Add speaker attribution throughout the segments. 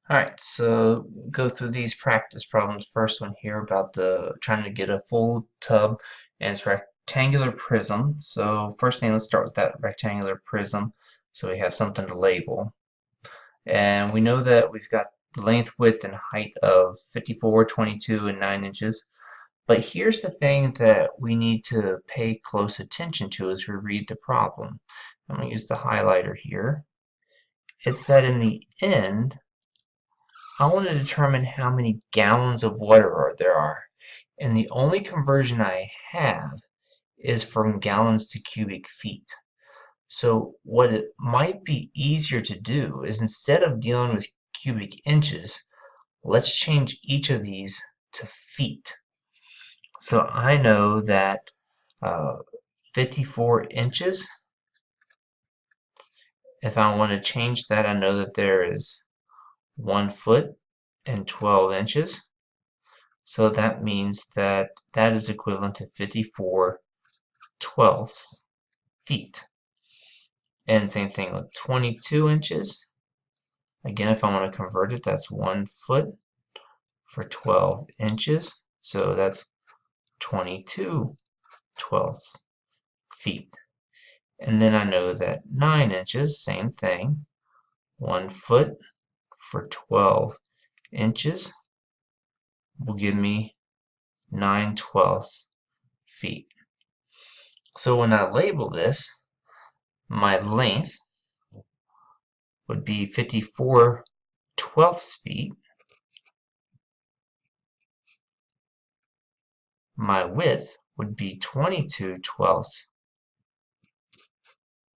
Speaker 1: Alright, so go through these practice problems. First one here about trying to get a full tub and its rectangular prism. So first thing, let's start with that rectangular prism so we have something to label. And we know that we've got the length, width, and height of 54, 22, and 9 inches. But here's the thing that we need to pay close attention to as we read the problem. I'm going to use the highlighter here. It's that in the end, I want to determine how many gallons of water there are. And the only conversion I have is from gallons to cubic feet. So what it might be easier to do is instead of dealing with cubic inches, let's change each of these to feet. So I know that uh, 54 inches, if I want to change that, I know that there is 1 foot and 12 inches. So that means that that is equivalent to 54/12 feet. And same thing with 22 inches. Again, if I want to convert it, that's 1 foot for 12 inches. So that's 22/12 feet. And then I know that 9 inches, same thing, 1 foot for 12 inches will give me 9/12 feet. So when I label this, my length would be 54/12 feet. My width would be 22/12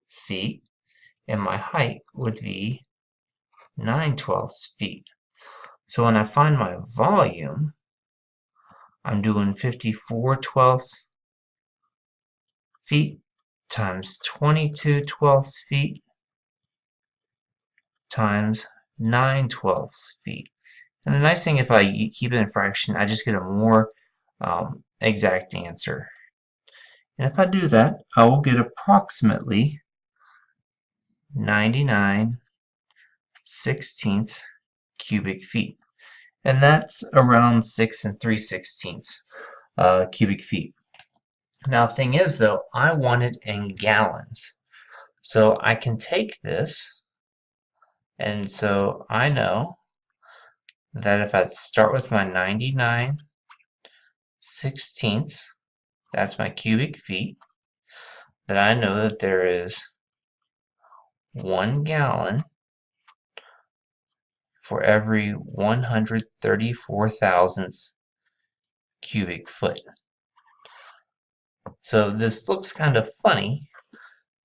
Speaker 1: feet, and my height would be 9/12 feet. So when I find my volume, I'm doing 54/12 feet times 22/12 feet times 9/12 feet. And the nice thing, if I keep it in fraction, I just get a more exact answer. And if I do that, I will get approximately 99/16 cubic feet. And that's around 6 3/16 cubic feet. Now, the thing is, though, I want it in gallons. So I can take this, and so I know that if I start with my 99/16, that's my cubic feet, that I know that there is 1 gallon for every 134 thousandths cubic foot. So this looks kind of funny,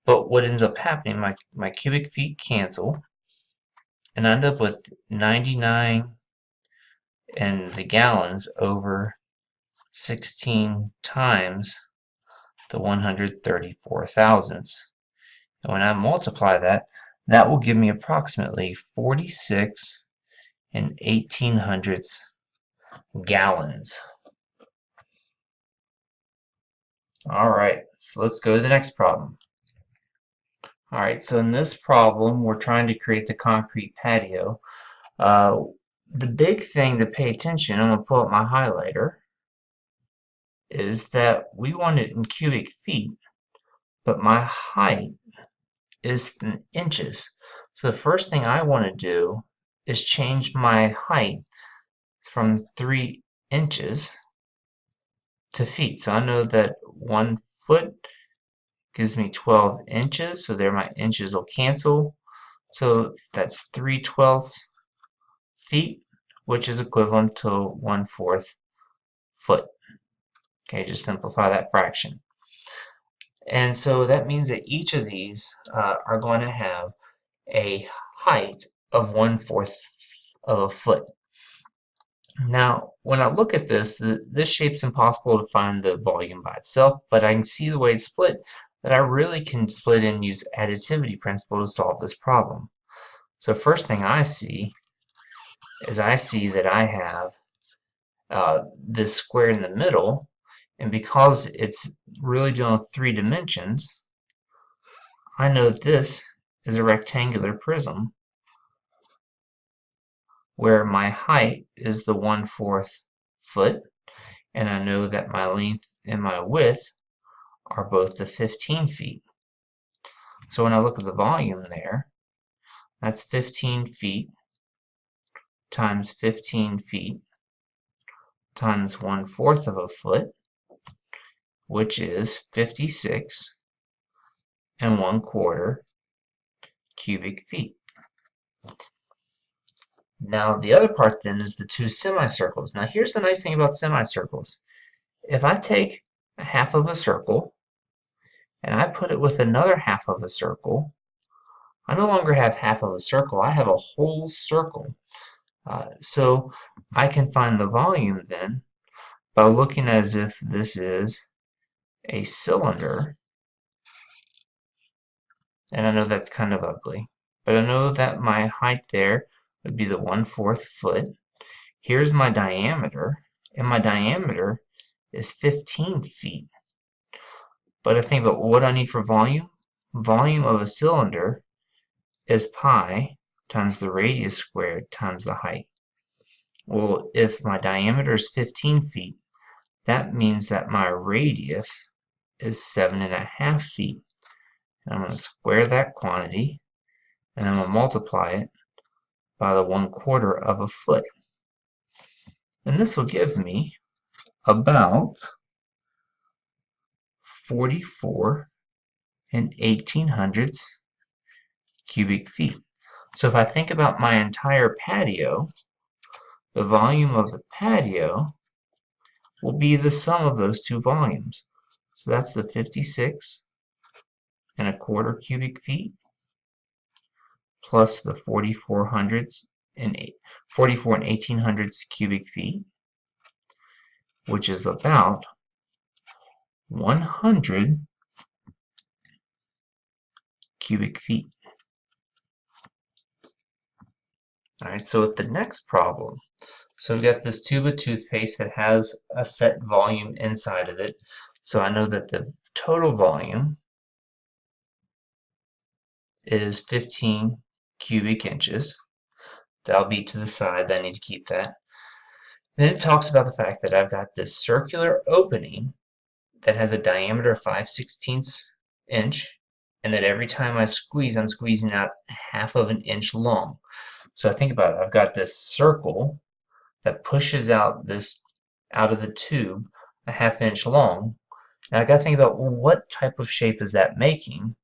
Speaker 1: but what ends up happening, my cubic feet cancel, and I end up with 99 in the gallons over 16 times the 134 thousandths. And when I multiply that, that will give me approximately 46 and 1800ths gallons. Alright, so let's go to the next problem. Alright, so in this problem, we're trying to create the concrete patio. The big thing to pay attention, I'm going to pull up my highlighter, is that we want it in cubic feet, but my height is in inches. So the first thing I want to do is change my height from 3 inches to feet. So I know that 1 foot gives me 12 inches, so there my inches will cancel. So that's 3/12 feet, which is equivalent to 1/4 foot. Okay, just simplify that fraction. And so that means that each of these are going to have a height of 1/4 of a foot. Now, when I look at this, this shape's impossible to find the volume by itself, but I can see the way it's split, that I really can split and use additivity principle to solve this problem. So first thing I see is I see that I have this square in the middle, and because it's really dealing with 3 dimensions, I know that this is a rectangular prism where my height is the 1/4 foot, and I know that my length and my width are both the 15 feet. So when I look at the volume there, that's 15 feet times 15 feet times 1/4 of a foot, which is 56 and 1/4 cubic feet. Now the other part then is the two semicircles. Now here's the nice thing about semicircles. If I take a half of a circle and I put it with another half of a circle, I no longer have half of a circle, I have a whole circle. So I can find the volume then by looking as if this is a cylinder, and I know that's kind of ugly, but I know that my height there would be the 1/4 foot. Here's my diameter, and my diameter is 15 feet. But I think about what I need for volume. Volume of a cylinder is pi times the radius squared times the height. Well, if my diameter is 15 feet, that means that my radius is 7.5 feet. And I'm going to square that quantity, and I'm going to multiply it by the 1/4 of a foot. And this will give me about 44 and 1800ths cubic feet. So if I think about my entire patio, the volume of the patio will be the sum of those two volumes. So that's the 56 and a quarter cubic feet plus the 44 and 1800ths cubic feet, which is about 100 cubic feet. All right, so with the next problem, so we've got this tube of toothpaste that has a set volume inside of it. So I know that the total volume is 15 cubic inches. That'll be to the side, I need to keep that. Then it talks about the fact that I've got this circular opening that has a diameter of 5/16 inch, and that every time I squeeze, I'm squeezing out 1/2 of an inch long. So I think about it, I've got this circle that pushes out this out of the tube 1/2 inch long. And I got to think about, well, what type of shape is that making?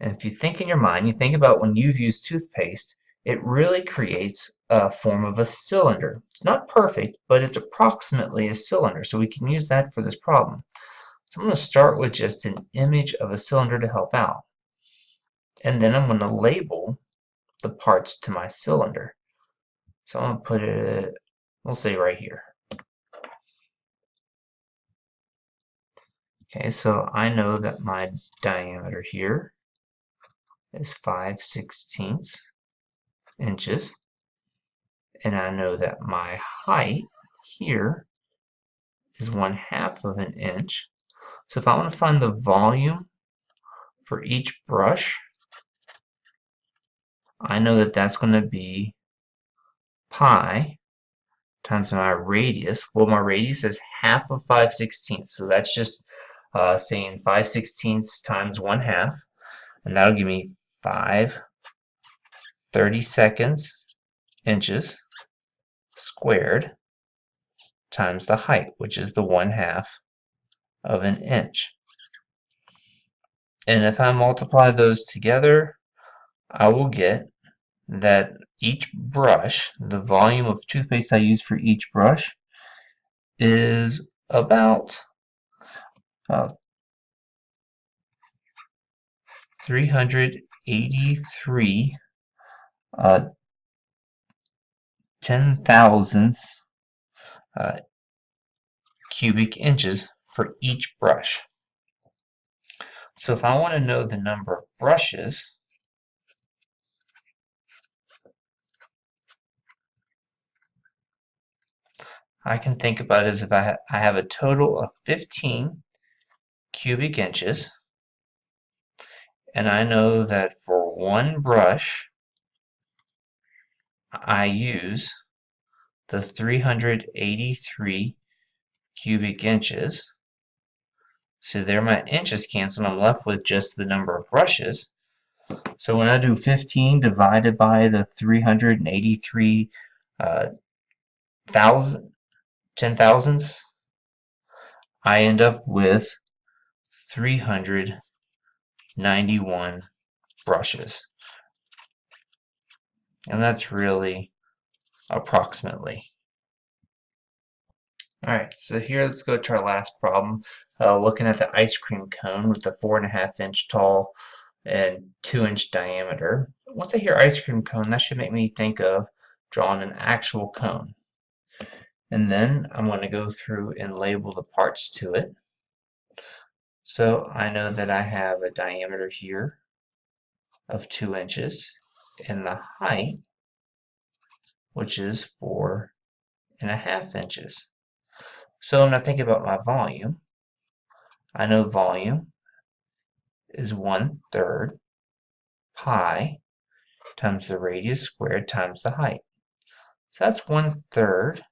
Speaker 1: And if you think in your mind, you think about when you've used toothpaste, it really creates a form of a cylinder. It's not perfect, but it's approximately a cylinder. So we can use that for this problem. So I'm going to start with just an image of a cylinder to help out. And then I'm going to label the parts to my cylinder. So I'm going to put it, we'll say right here. Okay, so I know that my diameter here is 5/16 inches, and I know that my height here is 1/2 of an inch. So if I want to find the volume for each brush, I know that that's going to be pi times my radius. Well, my radius is 1/2 of 5/16, so that's just saying 5/16 times 1/2, and that'll give me 5/32 inches squared times the height, which is the 1/2 of an inch. And if I multiply those together, I will get that each brush, the volume of toothpaste I use for each brush, is about 383 10,000ths cubic inches for each brush. So if I want to know the number of brushes, I can think about it as if I have a total of 15 cubic inches, and I know that for one brush, I use the 383 cubic inches. So there my inches cancel, and I'm left with just the number of brushes. So when I do 15 divided by the 383 thousand, 10,000s, I end up with 391 brushes. And that's really approximately. Alright, so here let's go to our last problem. Looking at the ice cream cone with the 4.5-inch tall and 2-inch diameter. Once I hear ice cream cone, that should make me think of drawing an actual cone. And then I'm going to go through and label the parts to it. So I know that I have a diameter here of 2 inches and the height, which is 4.5 inches. So when I think about my volume, I know volume is 1/3 pi times the radius squared times the height. So that's 1/3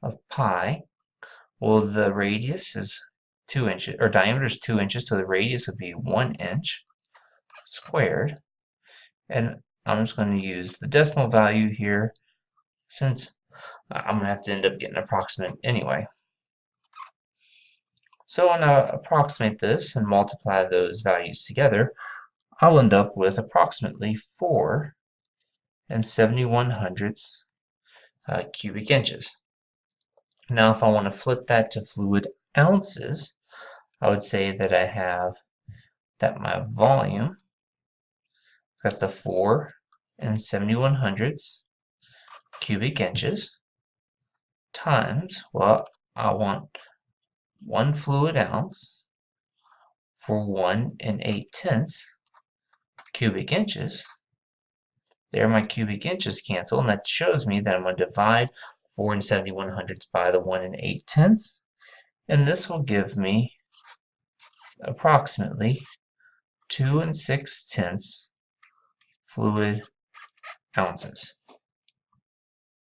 Speaker 1: of pi. Well, the radius is 2 inches, or diameter is 2 inches, so the radius would be 1 inch squared. And I'm just going to use the decimal value here since I'm going to have to end up getting an approximate anyway. So when I approximate this and multiply those values together, I'll end up with approximately 4 71/100 cubic inches. Now if I want to flip that to fluid ounces, I would say that I have that my volume got the 4 71/100 cubic inches times, well, I want 1 fluid ounce for 1 8/10 cubic inches. There my cubic inches cancel, and that shows me that I'm going to divide 4 71/100 by the 1 8/10, and this will give me approximately 2 6/10 fluid ounces.